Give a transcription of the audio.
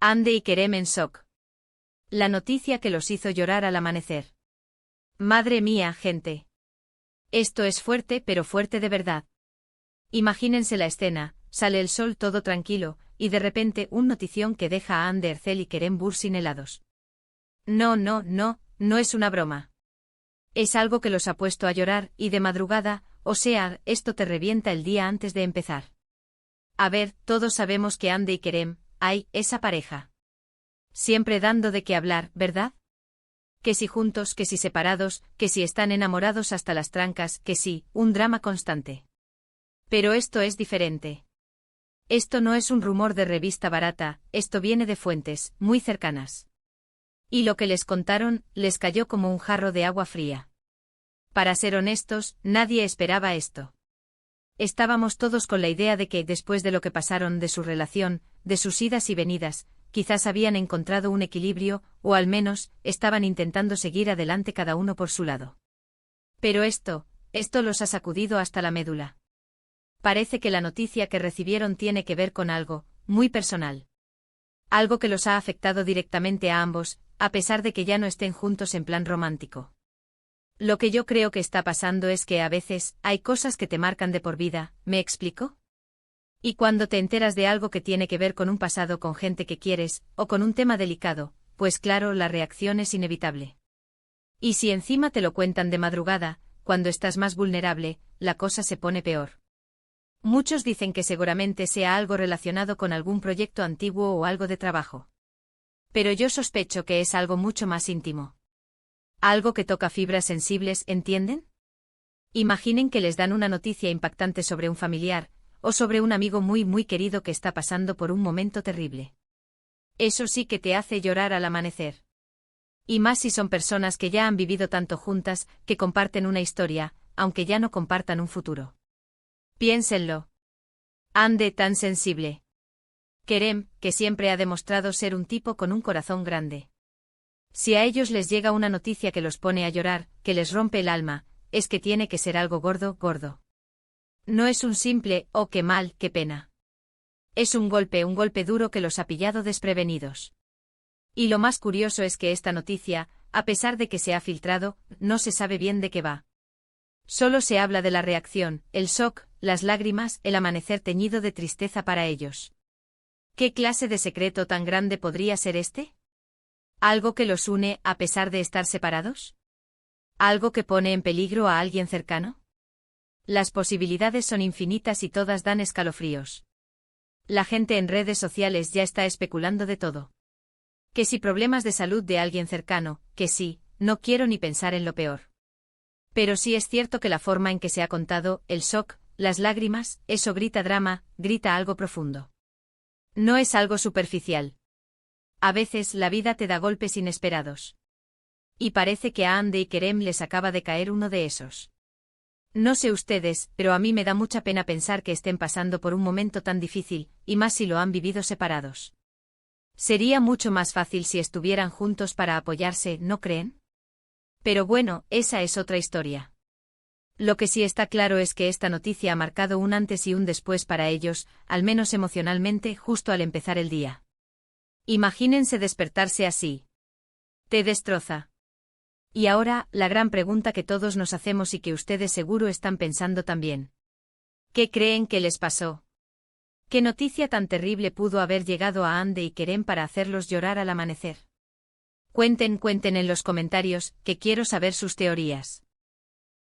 Hande y Kerem en shock. La noticia que los hizo llorar al amanecer. Madre mía, gente. Esto es fuerte, pero fuerte de verdad. Imagínense la escena, sale el sol todo tranquilo, y de repente un notición que deja a Hande Ercel y Kerem Bürsin helados. No, no, no, no es una broma. Es algo que los ha puesto a llorar, y de madrugada, o sea, esto te revienta el día antes de empezar. A ver, todos sabemos que Hande y Kerem, hay, esa pareja. Siempre dando de qué hablar, ¿verdad? Que si juntos, que si separados, que si están enamorados hasta las trancas, que sí, un drama constante. Pero esto es diferente. Esto no es un rumor de revista barata, esto viene de fuentes, muy cercanas. Y lo que les contaron, les cayó como un jarro de agua fría. Para ser honestos, nadie esperaba esto. Estábamos todos con la idea de que, después de lo que pasaron de su relación, de sus idas y venidas, quizás habían encontrado un equilibrio, o al menos, estaban intentando seguir adelante cada uno por su lado. Pero esto los ha sacudido hasta la médula. Parece que la noticia que recibieron tiene que ver con algo, muy personal. Algo que los ha afectado directamente a ambos, a pesar de que ya no estén juntos en plan romántico. Lo que yo creo que está pasando es que a veces, hay cosas que te marcan de por vida, ¿me explico? Y cuando te enteras de algo que tiene que ver con un pasado con gente que quieres, o con un tema delicado, pues claro, la reacción es inevitable. Y si encima te lo cuentan de madrugada, cuando estás más vulnerable, la cosa se pone peor. Muchos dicen que seguramente sea algo relacionado con algún proyecto antiguo o algo de trabajo. Pero yo sospecho que es algo mucho más íntimo. Algo que toca fibras sensibles, ¿entienden? Imaginen que les dan una noticia impactante sobre un familiar, o sobre un amigo muy muy querido que está pasando por un momento terrible. Eso sí que te hace llorar al amanecer. Y más si son personas que ya han vivido tanto juntas, que comparten una historia, aunque ya no compartan un futuro. Piénsenlo. Hande tan sensible. Kerem, que siempre ha demostrado ser un tipo con un corazón grande. Si a ellos les llega una noticia que los pone a llorar, que les rompe el alma, es que tiene que ser algo gordo, gordo. No es un simple, oh qué mal, qué pena. Es un golpe duro que los ha pillado desprevenidos. Y lo más curioso es que esta noticia, a pesar de que se ha filtrado, no se sabe bien de qué va. Solo se habla de la reacción, el shock, las lágrimas, el amanecer teñido de tristeza para ellos. ¿Qué clase de secreto tan grande podría ser este? ¿Algo que los une a pesar de estar separados? ¿Algo que pone en peligro a alguien cercano? Las posibilidades son infinitas y todas dan escalofríos. La gente en redes sociales ya está especulando de todo. Que si problemas de salud de alguien cercano, que sí, no quiero ni pensar en lo peor. Pero sí es cierto que la forma en que se ha contado, el shock, las lágrimas, eso grita drama, grita algo profundo. No es algo superficial. A veces la vida te da golpes inesperados. Y parece que a Hande y Kerem les acaba de caer uno de esos. No sé ustedes, pero a mí me da mucha pena pensar que estén pasando por un momento tan difícil, y más si lo han vivido separados. Sería mucho más fácil si estuvieran juntos para apoyarse, ¿no creen? Pero bueno, esa es otra historia. Lo que sí está claro es que esta noticia ha marcado un antes y un después para ellos, al menos emocionalmente, justo al empezar el día. Imagínense despertarse así. Te destroza. Y ahora, la gran pregunta que todos nos hacemos y que ustedes seguro están pensando también. ¿Qué creen que les pasó? ¿Qué noticia tan terrible pudo haber llegado a Hande y Kerem para hacerlos llorar al amanecer? Cuenten en los comentarios, que quiero saber sus teorías.